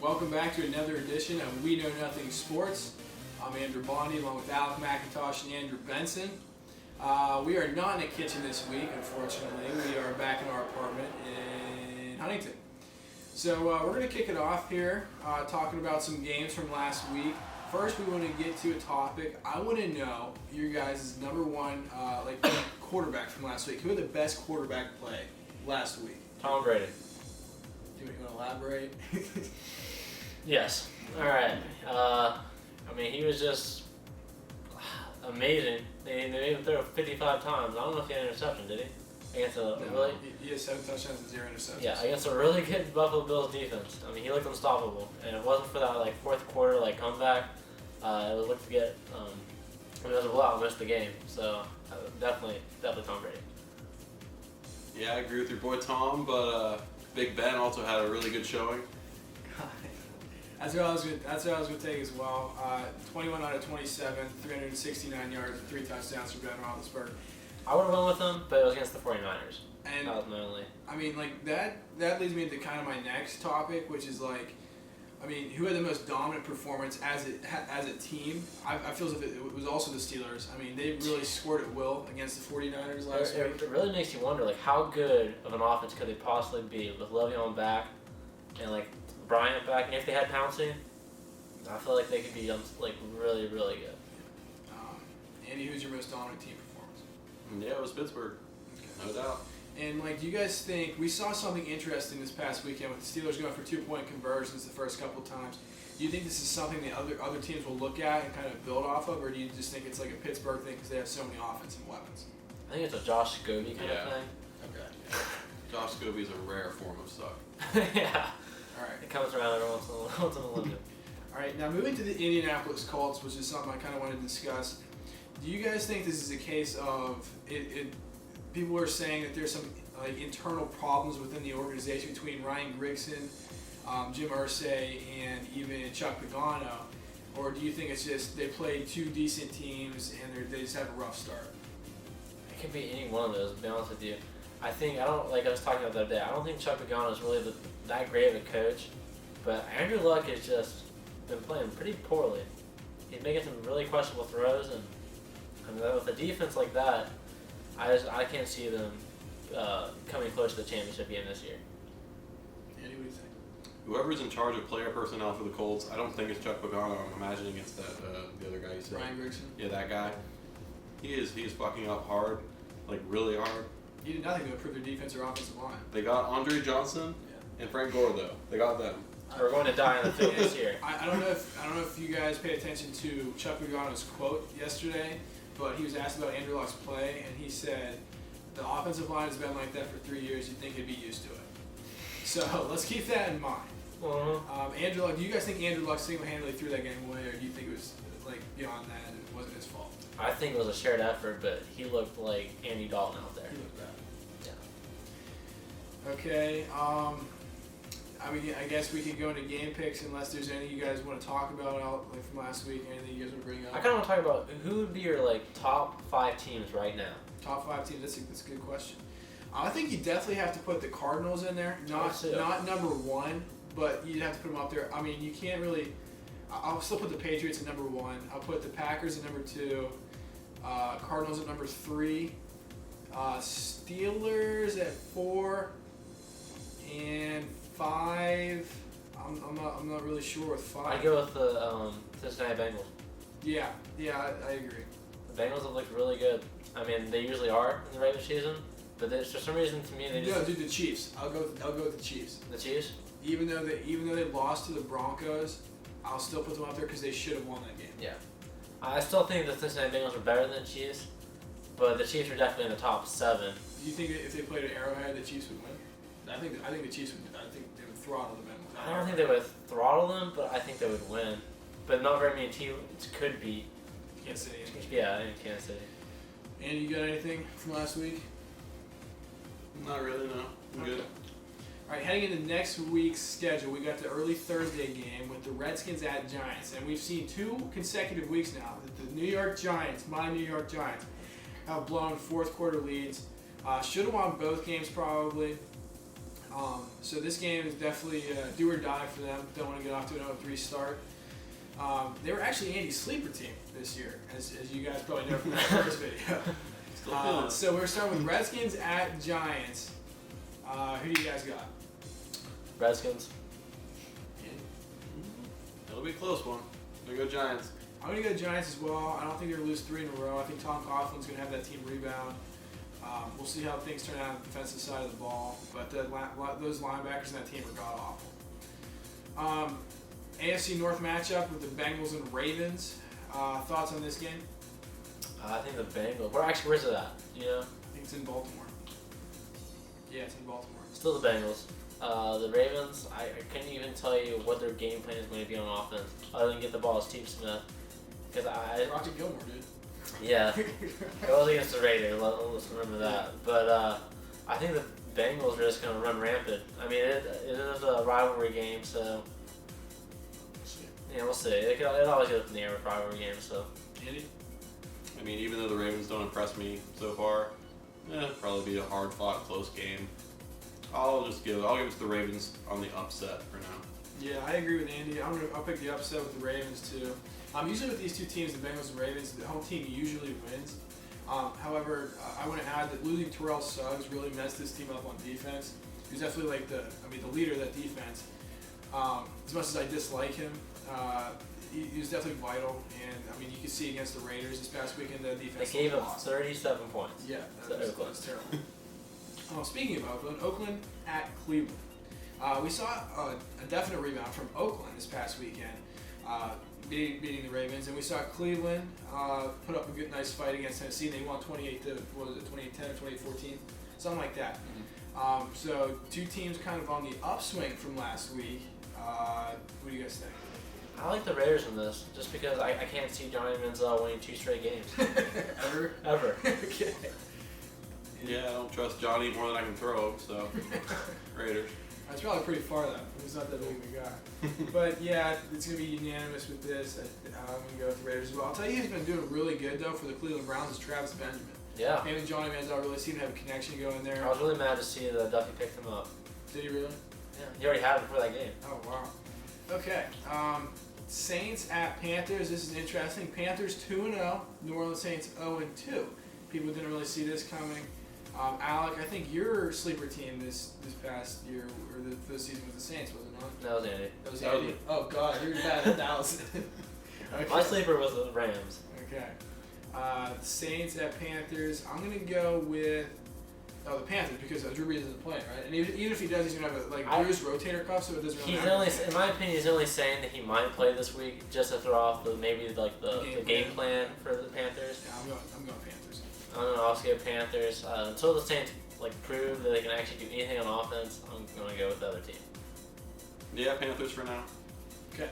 Welcome back to another edition of We Know Nothing Sports. I'm Andrew Bondi along with Alec McIntosh and Andrew Benson. We are not in the kitchen this week, unfortunately. We are back in our apartment in Huntington. So we're going to kick it off here, talking about some games from last week. First, we want to get to a topic. I want to know your guys' number one quarterback from last week. Who had the best quarterback play last week? Tom Brady. Do you want to elaborate? Yes. All right. He was just amazing. They made him throw 55 times. I don't know if he had an interception, did he? Against He has 7 touchdowns and 0 interceptions. Yeah, against a really good Buffalo Bills defense. He looked unstoppable, and it wasn't for that fourth quarter comeback. It looked to get it was a blowout, missed the game. So definitely Tom Brady. Yeah, I agree with your boy Tom, but Big Ben also had a really good showing. That's what I was going to take as well. 21 out of 27, 369 yards, and 3 touchdowns for Ben Roethlisberger. I would have went with him, but it was against the 49ers. And that was my only. That leads me into kind of my next topic, which is who had the most dominant performance as a team? I feel as if it was also the Steelers. They really scored at will against the 49ers last week. It really makes you wonder, how good of an offense could they possibly be with Le'Veon back and Bryant back, and if they had Pouncey, I feel like they could be really, really good. Andy, who's your most dominant team performance? Yeah, it was Pittsburgh, no doubt. And do you guys think we saw something interesting this past weekend with the Steelers going for 2-point conversions the first couple of times? Do you think this is something that other teams will look at and kind of build off of, or do you just think it's like a Pittsburgh thing because they have so many offensive weapons? I think it's a Josh Scobie kind of thing. Okay. Yeah. Josh Scobie is a rare form of suck. Yeah. All right. It comes around every once in a while. All right. Now moving to the Indianapolis Colts, which is something I kind of wanted to discuss. Do you guys think this is a case of people are saying that there's some internal problems within the organization between Ryan Grigson, Jim Irsay, and even Chuck Pagano, or do you think it's just they played 2 decent teams and they just have a rough start? It could be any one of those, to be honest with you. I was talking about the other day, I don't think Chuck Pagano is really that great of a coach, but Andrew Luck has just been playing pretty poorly. He's making some really questionable throws, and with a defense like that, I can't see them coming close to the championship game this year. Andy, what do you think? Whoever's in charge of player personnel for the Colts, I don't think it's Chuck Pagano. I'm imagining it's that the other guy you said. Ryan Grigson? Yeah, that guy. He is fucking up hard, really hard. He did nothing to improve their defense or offensive line. They got Andre Johnson and Frank Gore though. They got them. We're going to die on the field this year. I don't know if you guys paid attention to Chuck Pagano's quote yesterday, but he was asked about Andrew Luck's play, and he said, the offensive line has been like that for 3 years. You'd think he'd be used to it. So let's keep that in mind. Andrew Luck, do you guys think Andrew Luck single-handedly threw that game away, or do you think it was beyond that and it wasn't his fault? I think it was a shared effort, but he looked like Andy Dalton out there. He looked bad. Yeah. Okay. I guess we could go into game picks unless there's anything you guys want to talk about from last week. Anything you guys want to bring up? I kind of want to talk about who would be your top 5 teams right now. Top 5 teams. That's a good question. I think you definitely have to put the Cardinals in there. Not number 1, but you'd have to put them up there. You can't really. I'll still put the Patriots at number 1. I'll put the Packers at number 2. Cardinals at number 3. Steelers at 4. And 5. I'm not really sure with 5. I'd go with the Cincinnati Bengals. Yeah, I agree. The Bengals have looked really good. They usually are in the regular season, but for some reason to me they just. No, dude, the Chiefs. I'll go with the Chiefs. The Chiefs. Even though they lost to the Broncos, I'll still put them up there because they should have won that game. Yeah, I still think the Cincinnati Bengals are better than the Chiefs, but the Chiefs are definitely in the top 7. Do you think that if they played at Arrowhead, the Chiefs would win? I think the Chiefs would. I think they would throttle the Bengals. I don't think they would throttle them, but I think they would win. But not very many teams could be. Kansas City. Yeah, in Kansas City. Andy, you got anything from last week? Not really, no. I'm good. All right, heading into next week's schedule, we got the early Thursday game with the Redskins at Giants, and we've seen 2 consecutive weeks now that the New York Giants, my New York Giants, have blown fourth quarter leads. Should have won both games probably. So this game is definitely do or die for them. Don't want to get off to an 0-3 start. They were actually Andy's sleeper team this year, as you guys probably know from that first video. Still feeling it. So we're starting with Redskins at Giants. Who do you guys got? Redskins. It'll be a close one. I'm gonna go Giants. I'm going to go Giants as well. I don't think they're going to lose 3 in a row. I think Tom Coughlin's going to have that team rebound. We'll see how things turn out on the defensive side of the ball. But those linebackers in that team are god-awful. AFC North matchup with the Bengals and Ravens. Thoughts on this game? I think the Bengals. Where's it at? You know? I think it's in Baltimore. Yeah, it's in Baltimore. Still the Bengals. The Ravens, I couldn't even tell you what their game plan is going to be on offense, other than get the ball to Steve Smith. Because Roger Gilmore, dude. Yeah, it was against the Raiders. Let's remember that. But I think the Bengals are just going to run rampant. I mean, it is a rivalry game, so yeah, we'll see. It always goes in the air with rivalry games. So, Andy? I mean, even though the Ravens don't impress me so far, it'll probably be a hard-fought, close game. I'll give it to the Ravens on the upset for now. Yeah, I agree with Andy. I'll pick the upset with the Ravens too. Usually with these two teams, the Bengals and Ravens, the home team usually wins. However, I want to add that losing Terrell Suggs really messed this team up on defense. He was definitely like the leader of that defense. As much as I dislike him, he was definitely vital. And I mean, you could see against the Raiders this past weekend, the defense they gave him lost. 37 points. Yeah, that was terrible. Speaking of Oakland at Cleveland. We saw a definite rebound from Oakland this past weekend, beating the Ravens, and we saw Cleveland put up a nice fight against Tennessee. They won 28-10 or 28-14, something like that. Mm-hmm. So two teams kind of on the upswing from last week. What do you guys think? I like the Raiders in this, just because I can't see Johnny Manziel winning 2 straight games. Ever. Okay. Yeah, I don't trust Johnny more than I can throw, so Raiders. That's probably pretty far though. He's not that big of a guy. But yeah, it's going to be unanimous with this. I'm going to go with the Raiders as well. I'll tell you who's been doing really good though for the Cleveland Browns is Travis Benjamin. Yeah. Him and Johnny Manziel really seem to have a connection going there. I was really mad to see that Duffy picked him up. Did he really? Yeah. He already had him before that game. Oh, wow. Okay. Saints at Panthers. This is interesting. Panthers 2-0. New Orleans Saints 0-2. People didn't really see this coming. Alec, I think your sleeper team this past year or this season was the Saints, was it not? That was Andy. That was Andy. Oh God, you're bad at Dallas. Okay. My sleeper was the Rams. Okay. Saints at Panthers. I'm gonna go with the Panthers because Drew Brees isn't playing, right? And even if he does, he's gonna have a bruised rotator cuff, so it doesn't really matter. In my opinion, he's only saying that he might play this week just to throw off the game plan for the Panthers. Yeah, I'm going Panthers. I'm gonna also go Panthers until the Saints prove that they can actually do anything on offense. I'm gonna go with the other team. Yeah, Panthers for now. Okay.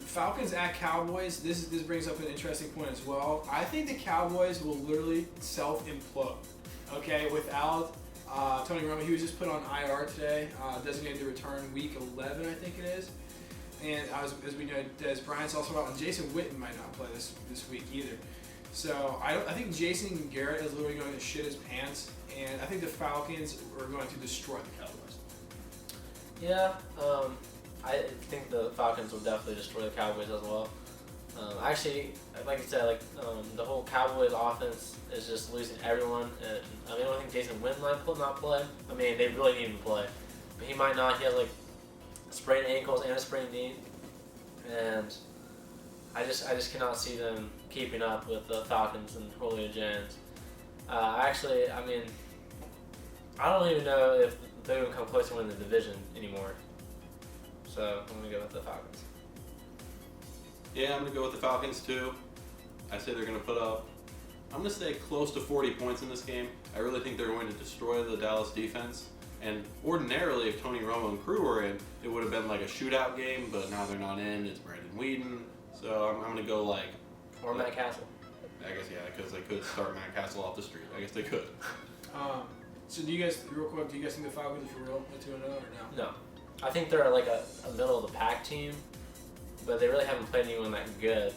Falcons at Cowboys. This brings up an interesting point as well. I think the Cowboys will literally self-implode. Okay, without Tony Romo, he was just put on IR today, designated to return week 11, I think it is. And as we know, Des Bryant's also out, and Jason Witten might not play this week either. So I think Jason Garrett is literally going to shit his pants, and I think the Falcons are going to destroy the Cowboys. Yeah, I think the Falcons will definitely destroy the Cowboys as well. Actually, like I said, the whole Cowboys offense is just losing everyone. And I don't think Jason Witten might not play. I mean, they really need him to play, but he might not. He has sprained ankles and a sprained knee, and I just cannot see them keeping up with the Falcons and Julio Jones. Actually, I mean, I don't even know if they're going to come close to winning the division anymore. So I'm going to go with the Falcons. Yeah, I'm going to go with the Falcons too. I say they're going to put up, I'm going to say close to 40 points in this game. I really think they're going to destroy the Dallas defense. And ordinarily, if Tony Romo and crew were in, it would have been like a shootout game, but now they're not in. It's Brandon Weeden. So I'm going to go Or Matt Castle. I guess, yeah, because they could start Matt Castle off the street. I guess they could. So do you guys, real quick, do you guys think the Falcons are for real at 2-0 or no? No. I think they're a middle of the pack team, but they really haven't played anyone that good.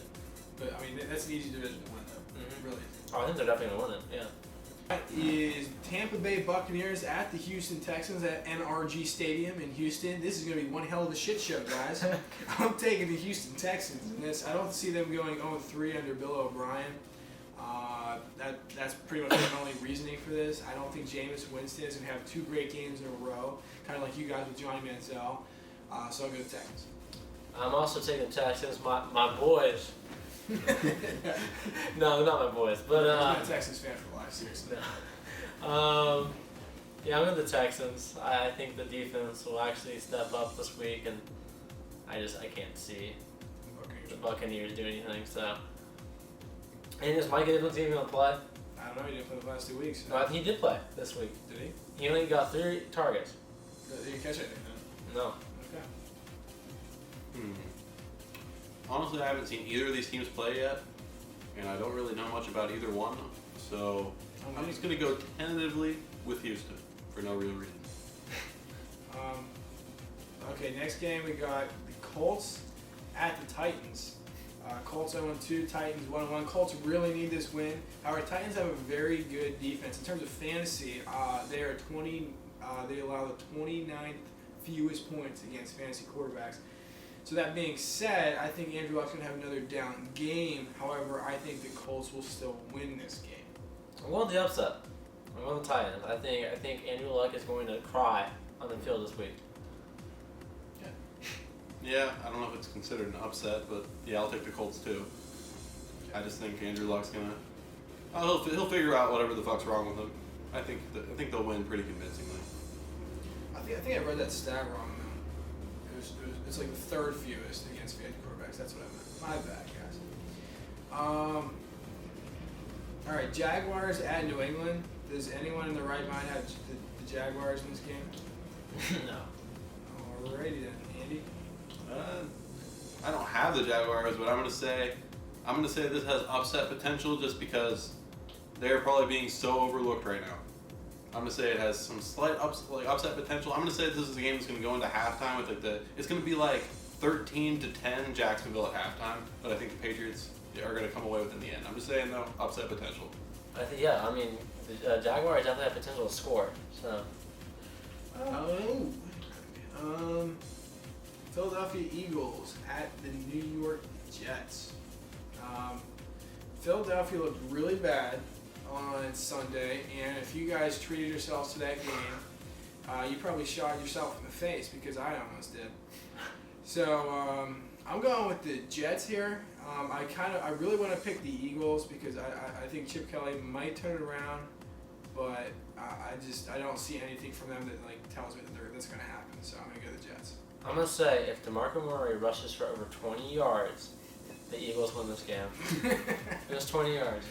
But I mean, that's an easy division to win, though. Mm-hmm. Really. Oh, I think they're definitely going to win it, yeah. Is Tampa Bay Buccaneers at the Houston Texans at NRG Stadium in Houston. This is going to be one hell of a shit show, guys. I'm taking the Houston Texans in this. I don't see them going 0-3 under Bill O'Brien. That's pretty much my only reasoning for this. I don't think Jameis Winston is going to have 2 great games in a row, kind of like you guys with Johnny Manziel. So I'll go Texans. I'm also taking the Texans. My boys. No, they're not my boys, but I'm a Texans fan for life, seriously. Yeah, I'm in the Texans. I think the defense will actually step up this week, and I can't see the Buccaneers do anything. So, and is Mike Evans even gonna play? I don't know. He didn't play the last 2 weeks. No, I think he did play this week. Did he? He only got 3 targets. Did you catch anything? No. Okay. Honestly, I haven't seen either of these teams play yet, and I don't really know much about either one. So I'm just gonna go tentatively with Houston for no real reason. Okay, next game we got the Colts at the Titans. Colts 0-2, Titans 1-1. Colts really need this win. However, Titans have a very good defense. In terms of fantasy, they are 20. They allow the 29th fewest points against fantasy quarterbacks. So that being said, I think Andrew Luck's going to have another down game. However, I think the Colts will still win this game. I'm going the upset. I'm going the Titans. I think Andrew Luck is going to cry on the field this week. Yeah, I don't know if it's considered an upset, but yeah, I'll take the Colts too. I just think Andrew Luck's gonna. He'll figure out whatever the fuck's wrong with him. I think they'll win pretty convincingly. I think I read that stat wrong though. It's like the 3rd fewest against fantasy quarterbacks. That's what I meant. My bad, guys. All right, Jaguars at New England. Does anyone in the right mind have the Jaguars in this game? No. Alrighty then, Andy. I don't have the Jaguars, but I'm gonna say this has upset potential just because they're probably being so overlooked right now. I'm gonna say it has some slight upset potential. I'm gonna say this is a game that's gonna go into halftime with it's gonna be like 13-10 Jacksonville at halftime, but I think the Patriots are gonna come away with it in the end. I'm just saying though, upset potential. I think the Jaguars definitely have potential to score. So. Philadelphia Eagles at the New York Jets. Philadelphia looked really bad on Sunday, and if you guys treated yourselves to that game, you probably shot yourself in the face because I almost did. So I'm going with the Jets here. I really want to pick the Eagles because I think Chip Kelly might turn it around, but I don't see anything from them that tells me that's going to happen. So I'm going to go the Jets. I'm going to say if DeMarco Murray rushes for over 20 yards, the Eagles win this game. Just 20 yards.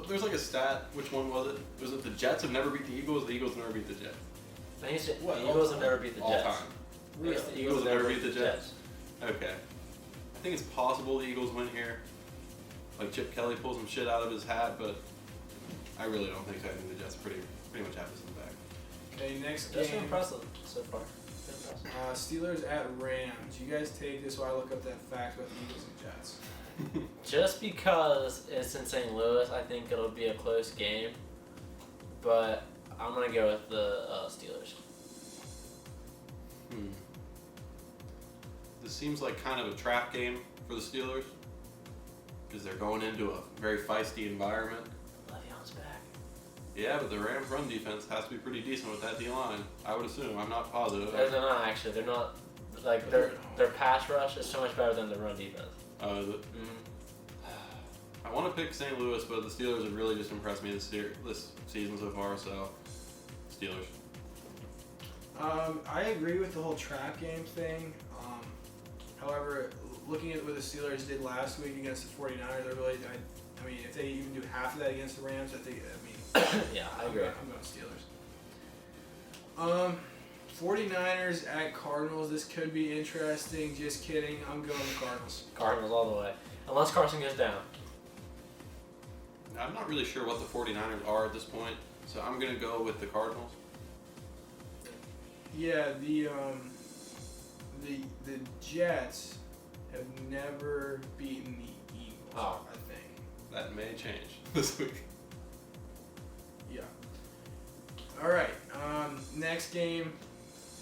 There's like a stat. Which one was it? Was it the Jets have never beat the Eagles? The Eagles never beat the Jets. I think it's the Eagles have never beat the Jets. All time. Really? Yes, the Eagles have never beat the Jets. Okay. I think it's possible the Eagles win here. Like Chip Kelly pulls some shit out of his hat, but I really don't think so. I think the Jets pretty much have this in the bag. Okay, next That's game. impressive so far. Steelers at Rams. You guys take this while I look up that fact about the Eagles and Jets. Just because it's in St. Louis, I think it'll be a close game. But I'm going to go with the Steelers. This seems like kind of a trap game for the Steelers because they're going into a very feisty environment. Le'Veon's back. Yeah, but the Rams' run defense has to be pretty decent with that D-line. I would assume. I'm not positive. They're not actually. They're not. Like their pass rush is so much better than the run defense. Is it? I want to pick St. Louis, but the Steelers have really just impressed me this season so far. So, Steelers. I agree with the whole trap game thing. However, looking at what the Steelers did last week against the 49ers, I mean, if they even do half of that against the Rams, Yeah, I agree. I'm going Steelers. 49ers at Cardinals. This could be interesting. Just kidding. I'm going the Cardinals. Cardinals all the way. Unless Carson goes down. I'm not really sure what the 49ers are at this point, so I'm going to go with the Cardinals. Yeah, the Jets have never beaten the Eagles, I think. that may change this week. Yeah. All right. Next game,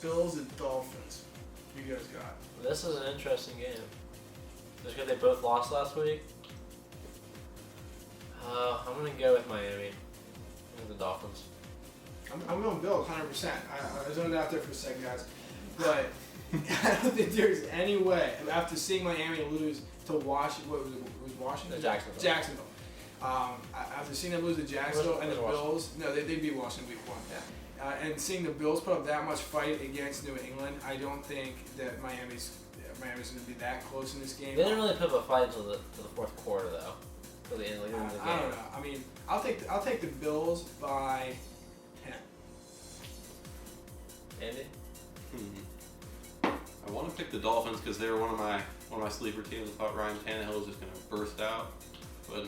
Bills and Dolphins. Who you guys got? This is an interesting game. Just because they both lost last week. I'm gonna go with Miami. The Dolphins. I'm going Bills 100%. I zoned out there for a second, guys, but I don't think there's any way after seeing Miami lose to Washington. What was it? Was Washington? Jacksonville. Jacksonville. After seeing them lose to Jacksonville and the Bills, no, they beat Washington week 1. Yeah. And seeing the Bills put up that much fight against New England, I don't think that Miami's going to be that close in this game. They didn't really put up a fight to the fourth quarter though. Till the end of the game. I don't know. I mean, I'll take the Bills by 10. Andy? I want to pick the Dolphins because they were one of my sleeper teams. I thought Ryan Tannehill was just going to burst out, but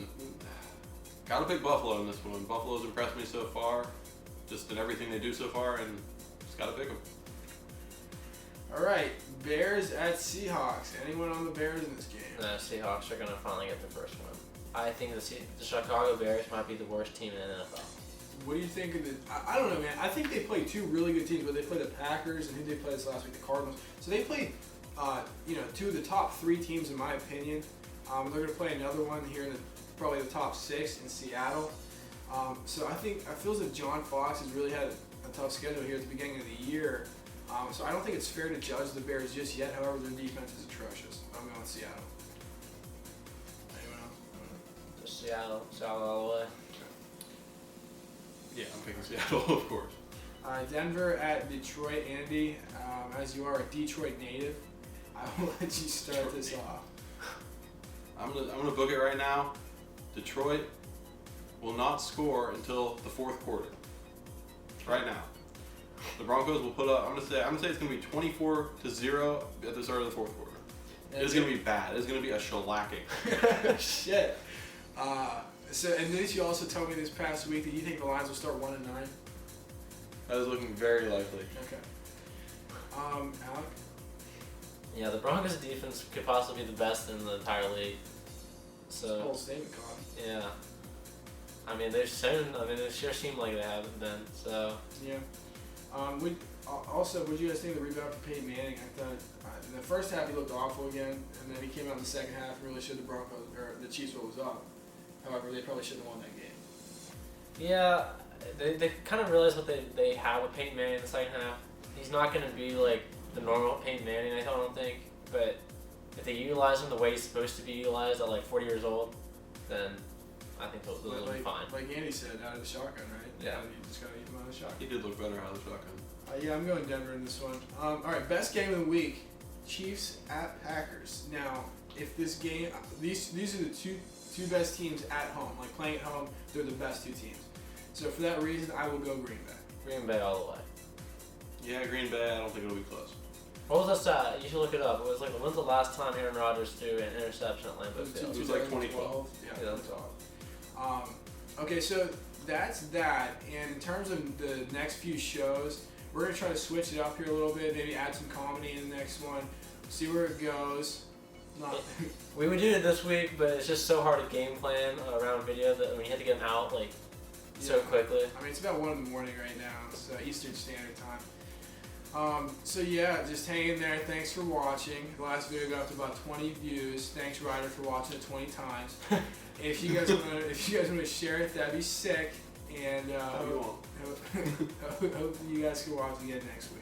gotta pick Buffalo in this one. Buffalo's impressed me so far, just in everything they do so far, and just gotta pick them. All right, Bears at Seahawks. Anyone on the Bears in this game? The Seahawks are gonna finally get the first one. I think the Chicago Bears might be the worst team in the NFL. What do you think of the? I don't know, man. I think they played two really good teams, but they played the Packers and who they played this last week, the Cardinals. So they played, two of the top 3 teams in my opinion. They're going to play another one here in probably the top 6 in Seattle. So I feel as if John Fox has really had a tough schedule here at the beginning of the year. So I don't think it's fair to judge the Bears just yet. However, their defense is atrocious. I'm going with Seattle. Anyone else? Just Seattle all the way. Yeah, I'm picking Seattle, of course. Denver at Detroit. Andy, as you are a Detroit native, I will let you start this off. I'm gonna book it right now. Detroit will not score until the fourth quarter. Right now, the Broncos will put up. I'm gonna say it's gonna be 24-0 at the start of the fourth quarter. It's gonna be bad. It's gonna be a shellacking. Shit. And then you also told me this past week that you think the Lions will start 1-9. That is looking very likely. Okay. Alec? Yeah, the Broncos defense could possibly be the best in the entire league. So Whole statement, Colin. yeah. I mean, they sure seem like they haven't been. So Yeah. Would you guys think the rebound for Peyton Manning? I thought in the first half he looked awful again, and then he came out in the second half and really showed the Broncos or the Chiefs what was up. However, they probably shouldn't have won that game. yeah, they kind of realized what they had with Peyton Manning in the second half. He's not going to be like the normal Peyton Manning, I don't think. But if they utilize him the way he's supposed to be utilized at like 40 years old, then I think they'll be fine. Like Andy said, out of the shotgun, right? Yeah. You just gotta eat them out of the shotgun. He did look better out of the shotgun. Yeah, I'm going Denver in this one. All right, best game of the week: Chiefs at Packers. Now, if this game, these are the two best teams at home. Like playing at home, they're the best 2 teams. So for that reason, I will go Green Bay. Green Bay all the way. Yeah, Green Bay. I don't think it'll be close. What was that stat? You should look it up. It was like, when's the last time Aaron Rodgers threw an interception at Lambeau Field? It was like 2012. Yeah, Yeah. 2012. Okay, so that's that. And in terms of the next few shows, we're going to try to switch it up here a little bit, maybe add some comedy in the next one, see where it goes. We would do it this week, but it's just so hard to game plan around video that you had to get them out so quickly. I mean, it's about 1 in the morning right now, so Eastern Standard Time. Just hang in there. Thanks for watching. The last video got up to about 20 views. Thanks, Ryder, for watching it 20 times. If you guys want to share it, that'd be sick. And hope you guys can watch again next week.